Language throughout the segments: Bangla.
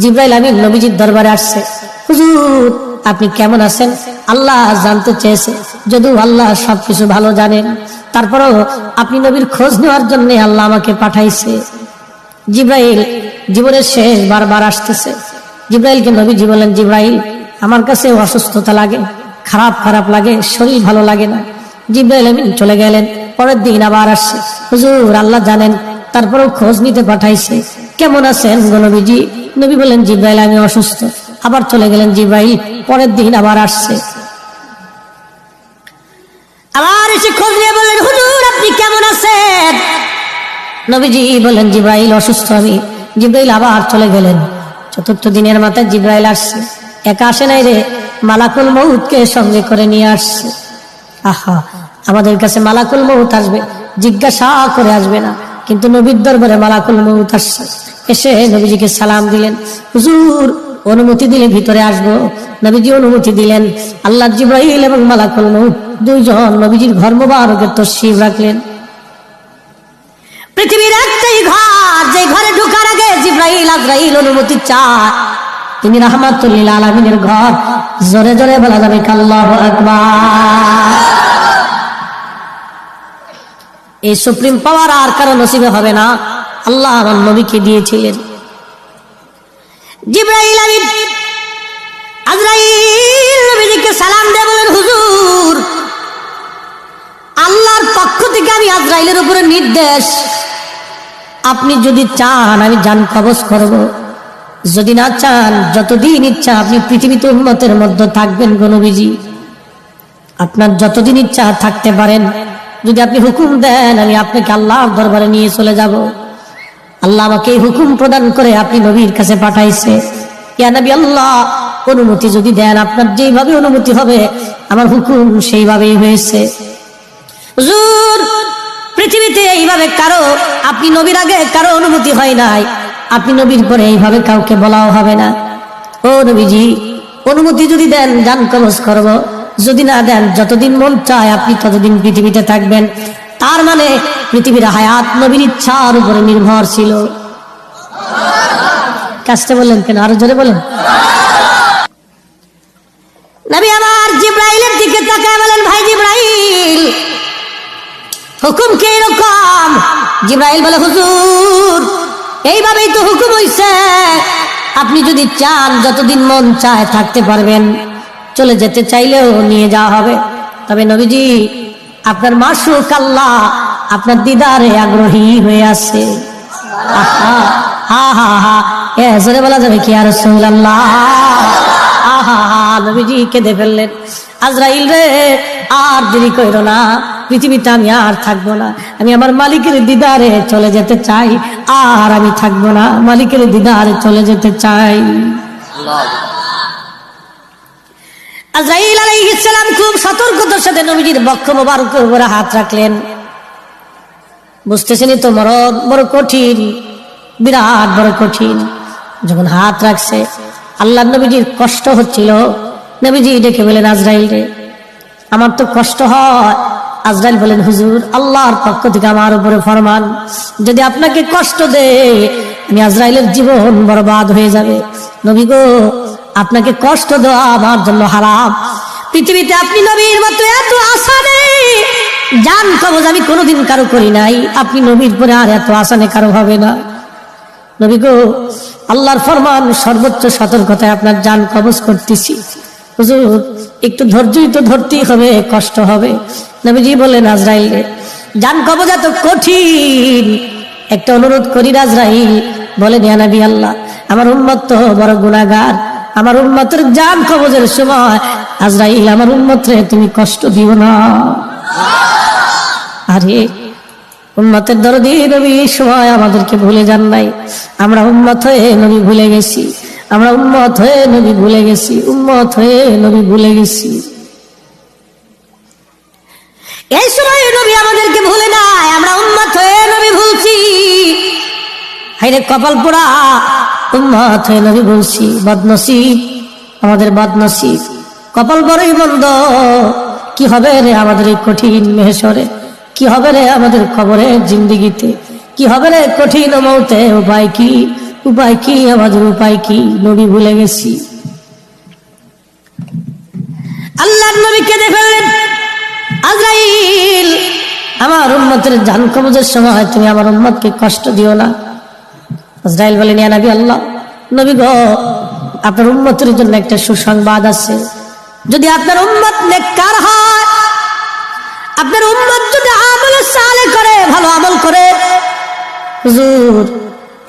জিবরাইল আমিন নবীজির দরবারে আসছে। হুজুর আপনি কেমন আছেন আল্লাহ জানতে চেয়েছে। যদিও আল্লাহ সবকিছু ভালো জানেন, তারপরেও আপনি নবীর খোঁজ নেওয়ার জন্য আল্লাহ আমাকে পাঠাইছে। জিবরাইল জীবনের শেষ বারবার আসতেছে। জিবরাইলকে নবীজি বলেন, জিবরাইল আমার কাছে অসুস্থতা লাগে, খারাপ খারাপ লাগে, শরীর ভালো লাগে না। জিবরাইল আমিন চলে গেলেন। পরের দিন আবার আসছে। হুজুর আল্লাহ জানেন, তারপরেও খোঁজ নিতে পাঠাইছে, কেমন আছেন গো নবীজি? নবী বলেন, জিবরাইল আমি অসুস্থ। আবার চলে গেলেন জিবরাইল। পরের দিন আবার আসছে, আবার এসে খোঁজ নিয়ে বললেন, হুজুর আপনি কেমন আছেন? নবীজি বলেন, জিবরাইল অসুস্থ আমি। জিবরাইল আবার চলে গেলেন। চতুর্থ দিনের মাথায় জিবরাইল আসছে। একা আসে নাই রে, মালাকুল মউতকে সঙ্গে করে নিয়ে আসছে। আহা, আমাদের কাছে মালাকুল মউত আসবে, জিজ্ঞাসা করে আসবে না, কিন্তু নবীর দরবারে মালাকুল মউত আসছে। এসে নবীজিকে সালাম দিলেন, হুজুর অনুমতি দিলে ভিতরে আসবো। নবীজি অনুমতি দিলেন। আল্লাহ জিবরাইল এবং মালাকুল মউত দুইজন নবীজির ঘর মোবারকের তশরিফ রাখলেন। পৃথিবীর একটাই ঘর, যে ঘরে ঢোকার আগে জিবরাইল আজরাইল অনুমতি চায়, তিনি রাহমাতুল লিল আলামিনের ঘর। জোরে জোরে বলা যাবে আল্লাহু আকবার। এই সুপ্রিম পাওয়ার আর কারো নসিবে হবে না, আল্লাহ আমার নবীকে দিয়েছিলেন। জিবরাইল আমিন আজরাইল নবীজিকে সালাম দিয়ে বলেন, হুজুর আল্লাহর পক্ষ থেকে আমি আজরাইলের উপরে নির্দেশ, আপনি যদি চান আমি জান কবজ করব, যদি না চান যতদিন ইচ্ছা আপনি পৃথিবীতে উম্মতের মধ্যে থাকবেন গো নবীজি, আপনার যতদিন ইচ্ছা থাকতে পারেন। যদি আপনি হুকুম দেন আমি আপনাকে আল্লাহর দরবারে নিয়ে চলে যাব। আল্লাহ আমাকে এই হুকুম প্রদান করে আপনি নবীর কাছে পাঠাইছে। ইয়া নবী আল্লাহ অনুমতি যদি দেন, আপনার যেইভাবে অনুমতি হবে আমার হুকুম সেইভাবেই হয়েছে। হুজুর পৃথিবীতে এইভাবে কারো, আপনি নবীর আগে কারো অনুমতি হয় নাই, আপনি নবীর পরে এইভাবে কাউকে বলাও হবে না। ও নবীজি অনুমতি যদি দেন জান কবজ করব, যদি না দেন যতদিন মন চায় আপনি ততদিন পৃথিবীতে থাকবেন। তার মানে পৃথিবীর হায়াত নবীর ইচ্ছার উপরে নির্ভরশীল। কাজটা বললেন কেন, আরো জোরে বলেন। নবী আমার জিবরাইলের দিকে তাকায় বলেন, ভাই জিবরাইল হুকুম কি এরকম? জিবরাইল বলে, হুজুর এইভাবেই তো হুকুম হইছে, আপনি যদি চান যতদিন মন চায় থাকতে পারবেন, চলে যেতে চাইলেও নিয়ে যাওয়া হবে। তবে নবীজি আপনার মাশউক আল্লাহ আপনার দিদারে আগ্রহী হয়ে আছে। আহা হা হা হা, এ জোরে বলা যাবে কি ইয়া রাসূলুল্লাহ? আহা হা, নবীজি কেঁদে ফেললেন। আজরাইল রে আর দেরি কইরো না, পৃথিবীতে আমি আর থাকবো না, আমি আমার মালিকের দিদারে চলে যেতে চাই, আর আমি থাকবো না, মালিকের দিদারে চলে যেতে চাই। আজরাইল আলাইহিস সালাম খুব সতর্কতার সাথে নবীজির বক্ষ মোবারকের উপরে হাত রাখলেন। বুঝতেছেনই তো মরণ বড় কঠিন, বিরাট বড় কঠিন। যখন হাত রাখছে আল্লাহ নবীজির কষ্ট হচ্ছিল। নবীজি ডেকে বলেন, আজরাইল রে আমার তো কষ্ট হয়। আজরাইল বলেন, হুজুর আল্লাহর পক্ষ থেকে আমার উপরে ফরমান, যদি আপনাকে কষ্ট দেয় আমি আজরাইলের জীবন বরবাদ হয়ে যাবে। নবী গো আপনাকে কষ্ট দেওয়া আমার জন্য হারাম। পৃথিবীতে আপনি নবীর মতো এত আশা নেই, জান কবজ আমি কোনোদিন কারো করি নাই, আপনি নবীর পরে আর এত আসানে কারো হবে না। নবী গো আল্লাহর ফরমান, সর্বোচ্চ সতর্কতায় আপনার জান কবজ করতেছি। হুজুর একটু ধৈর্যই তো ধরতেই হবে, কষ্ট হবে। নবীজি বললেন, আজরাইল জান কবজ এত কঠিন, একটা অনুরোধ করি আজরাইল। বলেন, ইয়া নবী আল্লাহ আমার উম্মত তো বড় গুনাহগার, আমার উম্মতের জান কবজের সময় আজরাইল আমার উম্মতরে তুমি কষ্ট দিও না। আরে উম্মতের দরদি নবী সময় আমাদেরকে ভুলে যান নাই, আমরা উম্মত হয়ে নবী ভুলে গেছি, আমরা উম্মত হয়ে নবী ভুলে গেছি, উম্মত হয়ে নবী ভুলে গেছি। এই সময় নবী আমাদেরকে ভুলে নাই, আমরা উম্মত হয়ে নবী ভুলছি। হায়রে কপাল পোড়া, উম্মত হয়ে নবী ভুলছি। বদনসিব আমাদের, বদনসিব, কপাল বড়ই বন্ধ। কি হবে রে আমাদের এই কঠিন মেহশরে, কি হবে রে আমাদের কবরে জিন্দিগিতে, কি হবে রে কঠিন মৌতে, উপায় কি? উপায় কি, আমাদের উপায় কি? নবী ভুলে গেছি। আল্লাহর নবীকে দেখলেন, আজরাইল আমার উম্মতের জান কবজের সময় তুমি আমার উম্মতকে কষ্ট দিও না। আজরাইল বলেন, ইয়া নবী আল্লাহ, নবী গো, আপনার উম্মতের জন্য একটা সুসংবাদ আছে। যদি আপনার উম্মত নেককার হয়, আপনার উম্মত যদি আমল সালেহ করে, ভালো আমল করে, হুজুর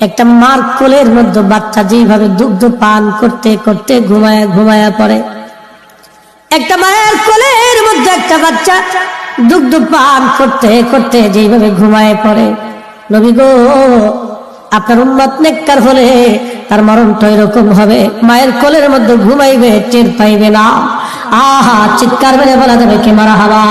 একটা মার কোলের মধ্যে বাচ্চা যেভাবে দুগ্ধ পান করতে করতে ঘুমায়া ঘুমায়া পড়ে, একটা মায়ের কোলের মধ্যে একটা বাচ্চা দুগ্ধ পান করতে করতে যেভাবে ঘুমায় পড়ে, নবী গো আপনার উম্মত নেককার হলে তার মরণটা এরকম হবে, মায়ের কোলের মধ্যে ঘুমাইবে, টের পাইবে না। আহা, চিৎকার মেরে বলা যাবে কে মারহাবা।